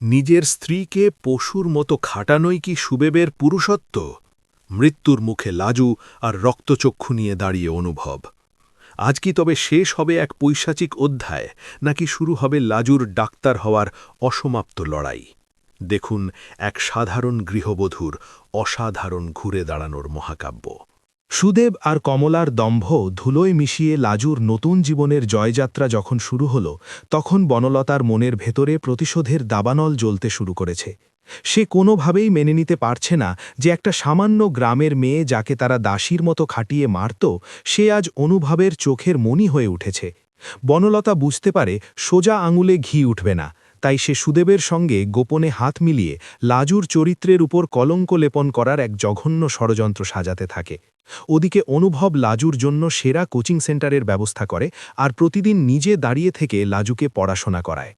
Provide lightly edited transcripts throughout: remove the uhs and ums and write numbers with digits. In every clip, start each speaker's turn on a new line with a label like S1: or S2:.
S1: নিজের স্ত্রীকে পশুর মতো খাটানোই কি সুবেবের পুরুষত্ব? মৃত্যুর মুখে লাজু আর রক্তচক্ষু নিয়ে দাঁড়িয়ে অনুভব। আজ কি তবে শেষ হবে এক পৈশাচিক অধ্যায়, নাকি শুরু হবে লাজুর ডাক্তার হওয়ার অসমাপ্ত লড়াই? দেখুন এক সাধারণ গৃহবধূর অসাধারণ ঘুরে দাঁড়ানোর মহাকাব্য। সুদেব আর কমলার দম্ভ ধুলোয় মিশিয়ে লাজুর নতুন জীবনের জয়যাত্রা যখন শুরু হল, তখন বনলতার মনের ভেতরে প্রতিশোধের দাবানল জ্বলতে শুরু করেছে। সে কোনোভাবেই মেনে নিতে পারছে না যে একটা সামান্য গ্রামের মেয়ে যাকে তারা দাসীর মতো খাটিয়ে মারত, সে আজ অনুভবের চোখের মণি হয়ে উঠেছে। বনলতা বুঝতে পারে সোজা আঙুলে ঘি উঠবে না, তাই সে সুদেবের সঙ্গে গোপনে হাত মিলিয়ে লাজুর চরিত্রের উপর কলঙ্ক লেপন করার এক জঘন্য ষড়যন্ত্র সাজাতে থাকে। ওদিকে অনুভব লাজুর জন্য সেরা কোচিং সেন্টারের ব্যবস্থা করে আর প্রতিদিন নিজে দাঁড়িয়ে থেকে লাজুকে পড়াশোনা করায়।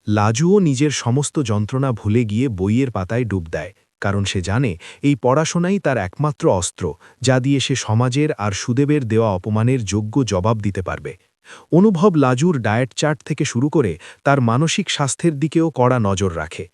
S1: লাজুও নিজের সমস্ত যন্ত্রণা ভুলে গিয়ে বইয়ের পাতায় ডুব দেয়, কারণ সে জানে এই পড়াশোনাই তার একমাত্র অস্ত্র, যা দিয়ে সে সমাজের আর সুদেবের দেওয়া অপমানের যোগ্য জবাব দিতে পারবে। অনুভব লাজুর ডায়েট চার্ট থেকে শুরু করে তার মানসিক স্বাস্থ্যের দিকেও কড়া নজর রাখে।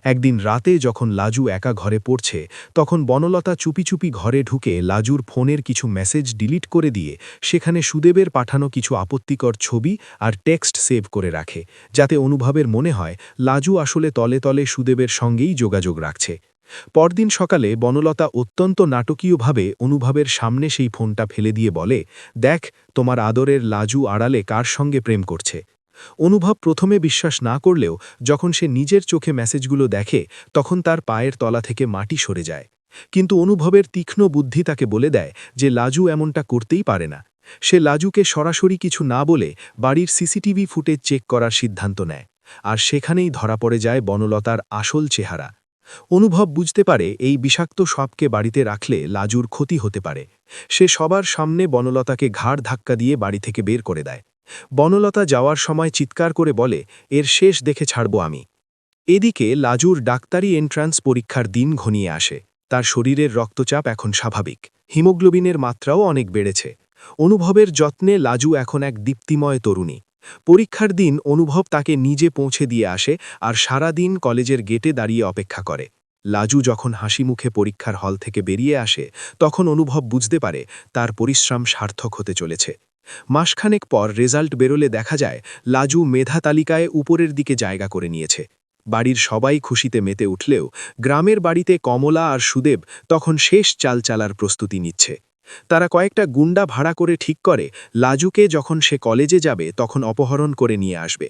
S1: একদিন রাতে যখন লাজু একা ঘরে পড়ছে, তখন বনলতা চুপি চুপি ঘরে ঢুকে লাজুর ফোনের কিছু মেসেজ ডিলিট করে দিয়ে সেখানে সুদেবের পাঠানো কিছু আপত্তিকর ছবি আর টেক্সট সেভ করে রাখে, যাতে অনুভবের মনে হয় লাজু আসলে তলে তলে সুদেবের সঙ্গেই যোগাযোগ রাখছে। পরদিন সকালে বনলতা অত্যন্ত নাটকীয়ভাবে অনুভবের সামনে সেই ফোনটা ফেলে দিয়ে বলে, দেখ, তোমার আদরের লাজু আড়ালে কার সঙ্গে প্রেম করছে। অনুভব প্রথমে বিশ্বাস না করলেও যখন সে নিজের চোখে মেসেজগুলো দেখে, তখন তার পায়ের তলা থেকে মাটি সরে যায়। কিন্তু অনুভবের তীক্ষ্ণ বুদ্ধি তাকে বলে দেয় যে লাজু এমনটা করতেই পারে না। সে লাজুকে সরাসরি কিছু না বলে বাড়ির সিসিটিভি ফুটেজ চেক করার সিদ্ধান্ত নেয়, আর সেখানেই ধরা পড়ে যায় বনলতার আসল চেহারা। অনুভব বুঝতে পারে এই বিষাক্ত সাপকে বাড়িতে রাখলে লাজুর ক্ষতি হতে পারে। সে সবার সামনে বনলতাকে ঘাড় ধাক্কা দিয়ে বাড়ি থেকে বের করে দেয়। বনলতা যাওয়ার সময় চিৎকার করে বলে, এর শেষ দেখে ছাড়ব আমি। এদিকে লাজুর ডাক্তারি এন্ট্রান্স পরীক্ষার দিন ঘনিয়ে আসে। তার শরীরের রক্তচাপ এখন স্বাভাবিক, হিমোগ্লোবিনের মাত্রাও অনেক বেড়েছে। অনুভবের যত্নে লাজু এখন এক দীপ্তিময় তরুণী। পরীক্ষার দিন অনুভব তাকে নিজে পৌঁছে দিয়ে আসে আর সারা দিন কলেজের গেটে দাঁড়িয়ে অপেক্ষা করে। লাজু যখন হাসি মুখে পরীক্ষার হল থেকে বেরিয়ে আসে, তখন অনুভব বুঝতে পারে তার পরিশ্রম সার্থক হতে চলেছে। মাসখানেক পর রেজাল্ট বেরোলে দেখা যায় লাজু মেধা তালিকায় উপরের দিকে জায়গা করে নিয়েছে। বাড়ির সবাই খুশিতে মেতে উঠলেও গ্রামের বাড়িতে কমলা আর সুদেব তখন শেষ চাল চালার প্রস্তুতি নিচ্ছে। তারা কয়েকটা গুন্ডা ভাড়া করে ঠিক করে লাজুকে যখন সে কলেজে যাবে তখন অপহরণ করে নিয়ে আসবে।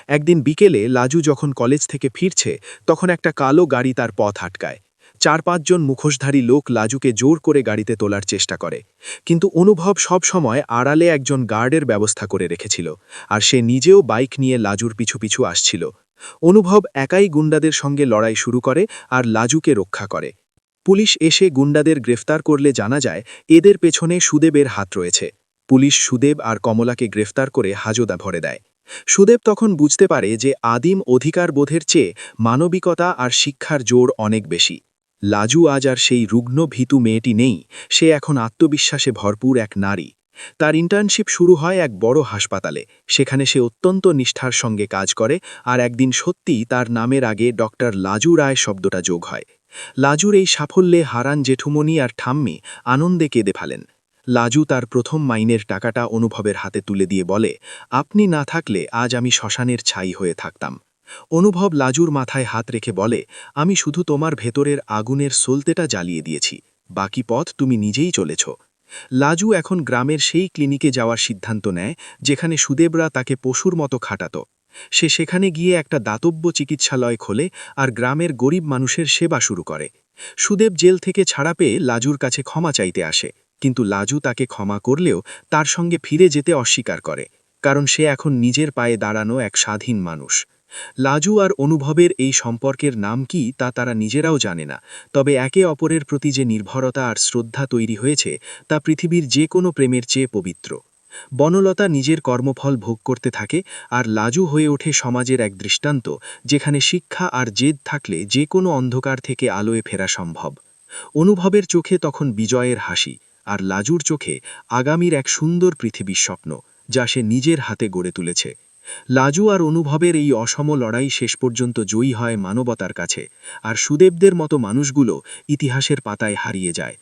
S1: একদিন বিকেলে লাজু যখন কলেজ থেকে ফিরছে, তখন একটা কালো গাড়ি তার পথ আটকায়। ৪-৫ জন মুখোশধারী লোক লাজুকে জোর করে গাড়িতে তোলার চেষ্টা করে, কিন্তু অনুভব সব সময় আড়ালে একজন গার্ডের ব্যবস্থা করে রেখেছিল, আর সে নিজেও বাইক নিয়ে লাজুর পিছু পিছু আসছিল। অনুভব একাই গুন্ডাদের সঙ্গে লড়াই শুরু করে আর লাজুকে রক্ষা করে। পুলিশ এসে গুন্ডাদের গ্রেফতার করলে জানা যায় এদের পেছনে সুদেবের হাত রয়েছে। পুলিশ সুদেব আর কমলাকে গ্রেফতার করে হাজতে ভরে দেয়। সুদেব তখন বুঝতে পারে যে আদিম অধিকারবোধের চেয়ে মানবিকতা আর শিক্ষার জোর অনেক বেশি। লাজু আজ আর সেই রুগ্ন ভীতু মেয়েটি নেই, সে এখন আত্মবিশ্বাসে ভরপুর এক নারী। তার ইন্টার্নশিপ শুরু হয় এক বড় হাসপাতালে। সেখানে সে অত্যন্ত নিষ্ঠার সঙ্গে কাজ করে, আর একদিন সত্যিই তার নামের আগে ডক্টর লাজু রায় শব্দটা যোগ হয়। লাজুর এই সাফল্যে হারান জেঠুমনি আর ঠাম্মি আনন্দে কেঁদে ফেলেন। লাজু তার প্রথম মাইনের টাকাটা অনুভবের হাতে তুলে দিয়ে বলে, আপনি না থাকলে আজ আমি শ্মশানের ছাই হয়ে থাকতাম। অনুভব লাজুর মাথায় হাত রেখে বলে, আমি শুধু তোমার ভেতরের আগুনের সলতেটা জ্বালিয়ে দিয়েছি, বাকি পথ তুমি নিজেই চলেছ। লাজু এখন গ্রামের সেই ক্লিনিকে যাওয়ার সিদ্ধান্ত নেয় যেখানে সুদেবরা তাকে পশুর মতো খাটাত। সে সেখানে গিয়ে একটা দাতব্য চিকিৎসালয় খোলে আর গ্রামের গরিব মানুষের সেবা শুরু করে। সুদেব জেল থেকে ছাড়া পেয়ে লাজুর কাছে ক্ষমা চাইতে আসে, কিন্তু লাজু তাকে ক্ষমা করলেও তার সঙ্গে ফিরে যেতে অস্বীকার করে, কারণ সে এখন নিজের পায়ে দাঁড়ানো এক স্বাধীন মানুষ। লাজু আর অনুভবের এই সম্পর্কের নাম কি তা তারা নিজেরাও জানে না, তবে একে অপরের প্রতি যে নির্ভরতা আর শ্রদ্ধা তৈরি হয়েছে তা পৃথিবীর যে কোনো প্রেমের চেয়ে পবিত্র। বনলতা নিজের কর্মফল ভোগ করতে থাকে, আর লাজু হয়ে ওঠে সমাজের এক দৃষ্টান্ত, যেখানে শিক্ষা আর জেদ থাকলে যে কোনো অন্ধকার থেকে আলোয় ফেরা সম্ভব। অনুভবের চোখে তখন বিজয়ের হাসি, আর লাজুর চোখে আগামীর এক সুন্দর পৃথিবীর স্বপ্ন, যা সে নিজের হাতে গড়ে তুলেছে।
S2: লাজু আর অনুভবের এই অসম লড়াই শেষ পর্যন্ত জয়ী হয় মানবতার কাছে, আর সুদেবদের মতো মানুষগুলো ইতিহাসের পাতায় হারিয়ে যায়।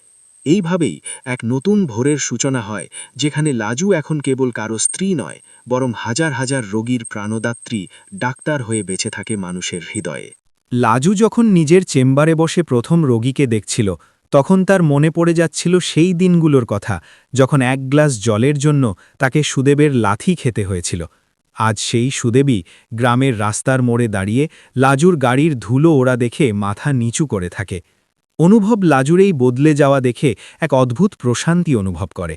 S2: এইভাবেই এক নতুন ভোরের সূচনা হয়, যেখানে লাজু এখন কেবল কারো স্ত্রী নয়, বরং হাজার হাজার রোগীর প্রাণদাত্রী ডাক্তার হয়ে বেঁচে থাকে মানুষের হৃদয়ে।
S3: লাজু যখন নিজের চেম্বারে বসে প্রথম রোগীকে দেখছিল, তখন তার মনে পড়ে যাচ্ছিল সেই দিনগুলোর কথা, যখন এক গ্লাস জলের জন্য তাকে সুদেবের লাথি খেতে হয়েছিল। আজ সেই সুদেবী গ্রামের রাস্তার মোড়ে দাঁড়িয়ে লাজুর গাড়ির ধুলো ওড়া দেখে মাথা নিচু করে থাকে। অনুভব লাজুর এই বদলে যাওয়া দেখে এক অদ্ভুত প্রশান্তি অনুভব করে।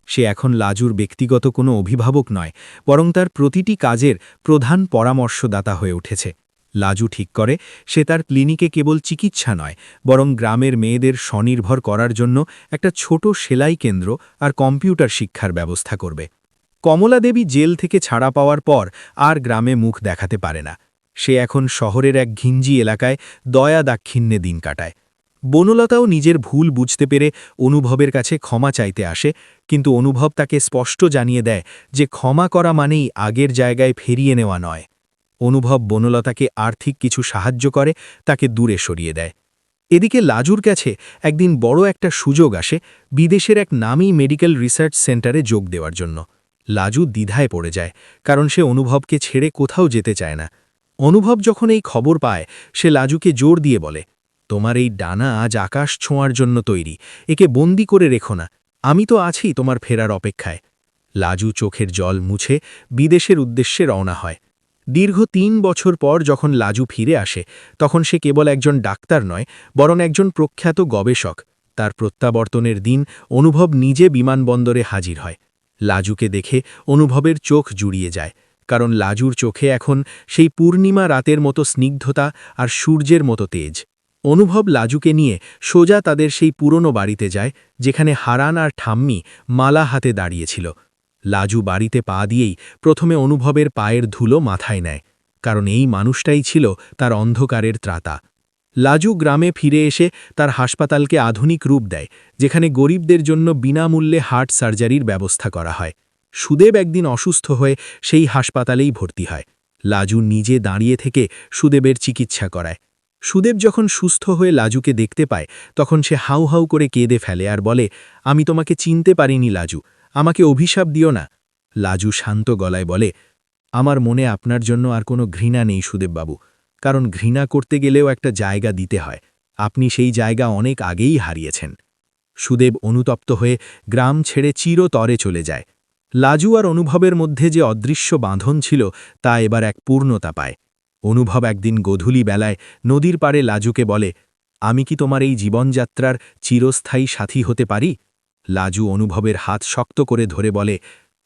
S3: সে এখন লাজুর ব্যক্তিগত কোনো অভিভাবক নয়, বরং তার প্রতিটি কাজের প্রধান পরামর্শদাতা হয়ে উঠেছে। লাজু ঠিক করে সে তার ক্লিনিকে কেবল চিকিৎসা নয়, বরং গ্রামের মেয়েদের স্বনির্ভর করার জন্য একটা ছোট সেলাই কেন্দ্র আর কম্পিউটার শিক্ষার ব্যবস্থা করবে। কমলা দেবী জেল থেকে ছাড়া পাওয়ার পর আর গ্রামে মুখ দেখাতে পারে না। সে এখন শহরের এক ঘিঞ্জি এলাকায় দয়া দাক্ষিণ্যে দিন কাটায়। বনলতাও নিজের ভুল বুঝতে পেরে অনুভবের কাছে ক্ষমা চাইতে আসে, কিন্তু অনুভব তাকে স্পষ্ট জানিয়ে দেয় যে ক্ষমা করা মানেই আগের জায়গায় ফিরিয়ে নেওয়া নয়। অনুভব বনলতাকে আর্থিক কিছু সাহায্য করে, তাকে দূরে সরিয়ে দেয়। এদিকে লাজুর কাছে একদিন বড় একটা সুযোগ আসে, বিদেশের এক নামী মেডিকেল রিসার্চ সেন্টারে যোগ দেওয়ার জন্য। লাজু দ্বিধায় পড়ে যায়, কারণ সে অনুভবকে ছেড়ে কোথাও যেতে চায় না। অনুভব যখন এই খবর পায়, সে লাজুকে জোর দিয়ে বলে, তোমার এই ডানা আজ আকাশ ছোঁয়ার জন্য তৈরি, একে বন্দি করে রেখো না, আমি তো আছি তোমার ফেরার অপেক্ষায়। লাজু চোখের জল মুছে বিদেশের উদ্দেশ্যে রওনা হয়। দীর্ঘ ৩ বছর পর যখন লাজু ফিরে আসে, তখন সে কেবল একজন ডাক্তার নয়, বরং একজন প্রখ্যাত গবেষক। তার প্রত্যাবর্তনের দিন অনুভব নিজে বিমানবন্দরে হাজির হয়। লাজুকে দেখে অনুভবের চোখ জুড়িয়ে যায়, কারণ লাজুর চোখে এখন সেই পূর্ণিমা রাতের মতো স্নিগ্ধতা আর সূর্যের মতো তেজ। অনুভব লাজুকে নিয়ে সোজা তাদের সেই পুরনো বাড়িতে যায়, যেখানে হারান আর ঠাম্মি মালা হাতে দাঁড়িয়েছিল। লাজু বাড়িতে পা দিয়েই প্রথমে অনুভবের পায়ের ধুলো মাথায় নেয়, কারণ এই মানুষটাই ছিল তার অন্ধকারের ত্রাতা। লাজু গ্রামে ফিরে এসে তার হাসপাতালকে আধুনিক রূপ দেয়, যেখানে গরিবদের জন্য বিনামূল্যে হার্ট সার্জারির ব্যবস্থা করা হয়। সুদেব একদিন অসুস্থ হয়ে সেই হাসপাতালেই ভর্তি হয়। লাজু নিজে দাঁড়িয়ে থেকে সুদেবের চিকিৎসা করায়। সুদেব যখন সুস্থ হয়ে লাজুকে দেখতে পায়, তখন সে হাউ হাউ করে কেঁদে ফেলে আর বলে, আমি তোমাকে চিনতে পারিনি লাজু, আমাকে অভিশাপ দিও না। লাজু শান্ত গলায় বলে, আমার মনে আপনার জন্য আর কোনো ঘৃণা নেই সুদেববাবু, কারণ ঘৃণা করতে গেলেও একটা জায়গা দিতে হয়, আপনি সেই জায়গা অনেক আগেই হারিয়েছেন। সুদেব অনুতপ্ত হয়ে গ্রাম ছেড়ে চিরতরে চলে যায়। লাজু আর অনুভবের মধ্যে যে অদৃশ্য বাঁধন ছিল, তা এবার এক পূর্ণতা পায়। অনুভব একদিন গোধূলি বেলায় নদীর পাড়ে লাজুকে বলে, আমি কি তোমার এই জীবনযাত্রার চিরস্থায়ী সাথী হতে পারি? লাজু অনুভবের হাত শক্ত করে ধরে বলে,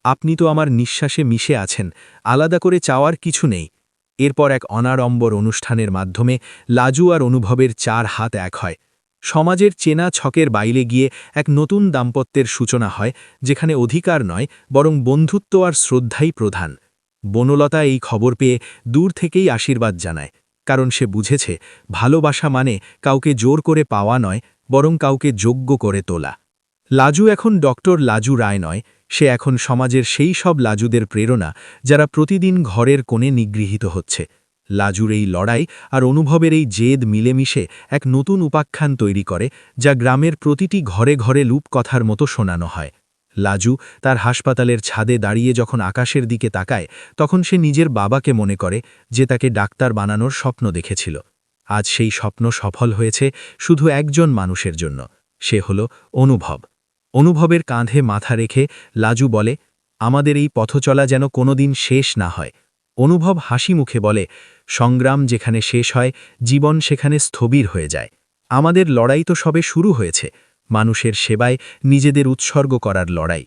S3: আপনি তো আমার নিঃশ্বাসে মিশে আছেন, আলাদা করে চাওয়ার কিছু নেই। এরপর এক অনাড়ম্বর অনুষ্ঠানের মাধ্যমে লাজু আর অনুভবের 4 হাত এক হয়। সমাজের চেনা ছকের বাইরে গিয়ে এক নতুন দাম্পত্যের সূচনা হয়, যেখানে অধিকার নয়, বরং বন্ধুত্ব আর শ্রদ্ধাই প্রধান। বনলতা এই খবর পেয়ে দূর থেকেই আশীর্বাদ জানায়, কারণ সে বুঝেছে ভালোবাসা মানে কাউকে জোর করে পাওয়া নয়, বরং কাউকে যোগ্য করে তোলা। লাজু এখন ডক্টর লাজু রায় নয়, সে এখন সমাজের সেই সব লাজুদের প্রেরণা, যারা প্রতিদিন ঘরের কোণে নিগৃহীত হচ্ছে। লাজুর এই লড়াই আর অনুভবের এই জেদ মিলেমিশে এক নতুন উপাখ্যান তৈরি করে, যা গ্রামের প্রতিটি ঘরে ঘরে লূপকথার মতো শোনানো হয়। লাজু তার হাসপাতালের ছাদে দাঁড়িয়ে যখন আকাশের দিকে তাকায়, তখন সে নিজের বাবাকে মনে করে, যে তাকে ডাক্তার বানানোর স্বপ্ন দেখেছিল। আজ সেই স্বপ্ন সফল হয়েছে শুধু একজন মানুষের জন্য, সে হল অনুভব। অনুভবের কাঁধে মাথা রেখে লাজু বলে, আমাদের এই পথচলা যেন কোনোদিন শেষ না হয়। অনুভব হাসি মুখে বলে, সংগ্রাম যেখানে শেষ হয়, জীবন সেখানে স্থবির হয়ে যায়। আমাদের লড়াই তো সবে শুরু হয়েছে, মানুষের সেবায় নিজেদের উৎসর্গ করার লড়াই।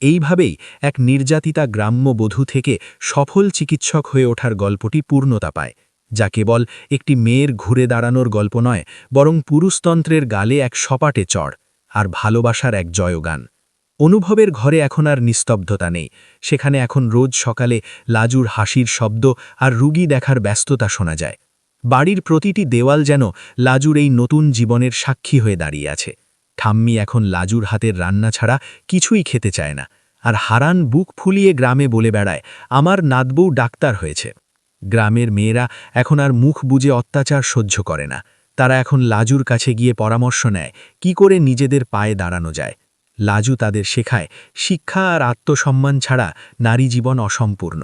S3: এইভাবেই এক নির্যাতিতা গ্রাম্য বধূ থেকে সফল চিকিৎসক হয়ে ওঠার গল্পটি পূর্ণতা পায়, যা কেবল একটি মেয়ের ঘুরে দাঁড়ানোর গল্প নয়, বরং পুরুষতন্ত্রের গালে এক সপাটে চড় আর ভালোবাসার এক জয়গান। অনুভবের ঘরে এখন আর নিস্তব্ধতা নেই, সেখানে এখন রোজ সকালে লাজুর হাসির শব্দ আর রুগী দেখার ব্যস্ততা শোনা যায়। বাড়ির প্রতিটি দেওয়াল যেন লাজুর এই নতুন জীবনের সাক্ষী হয়ে দাঁড়িয়ে আছে। ঠাম্মি এখন লাজুর হাতের রান্না ছাড়া কিছুই খেতে চায় না, আর হারান বুক ফুলিয়ে গ্রামে বলে বেড়ায়, আমার নাতবউ ডাক্তার হয়েছে। গ্রামের মেয়েরা এখন আর মুখ বুজে অত্যাচার সহ্য করে না। তারা এখন লাজুর কাছে গিয়ে পরামর্শ নেয় কি করে নিজেদের পায়ে দাঁড়ানো যায়। লাজু তাদের শেখায় শিক্ষা আর আত্মসম্মান ছাড়া নারী জীবন অসম্পূর্ণ।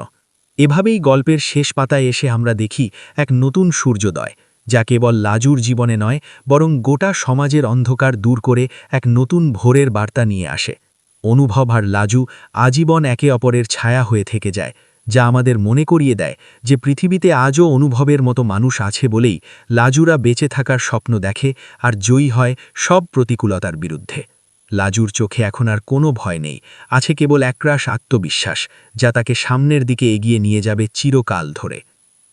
S3: এভাবেই গল্পের শেষ পাতায় এসে আমরা দেখি এক নতুন সূর্যোদয়, যা কেবল লাজুর জীবনে নয় বরং গোটা সমাজের অন্ধকার দূর করে এক নতুন ভোরের বার্তা নিয়ে আসে। অনুভব আর লাজু আজীবন একে অপরের ছায়া হয়ে থেকে যায়, যা আমাদের মনে করিয়ে দেয় যে পৃথিবীতে আজও অনুভবের মতো মানুষ আছে বলেই লাজুরা বেঁচে থাকার স্বপ্ন দেখে আর জয়ী হয় সব প্রতিকূলতার বিরুদ্ধে। লাজুর চোখে এখন আর কোনো ভয় নেই, আছে কেবল একরাশ আত্মবিশ্বাস, যা তাকে সামনের দিকে এগিয়ে নিয়ে যাবে চিরকাল ধরে।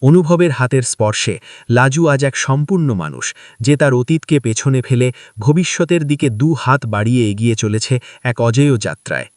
S3: অনুভবের হাতের স্পর্শে লাজু আজ এক সম্পূর্ণ মানুষ, যে তার অতীতকে পেছনে ফেলে ভবিষ্যতের দিকে 2 হাত বাড়িয়ে এগিয়ে চলেছে এক অজেয় যাত্রায়।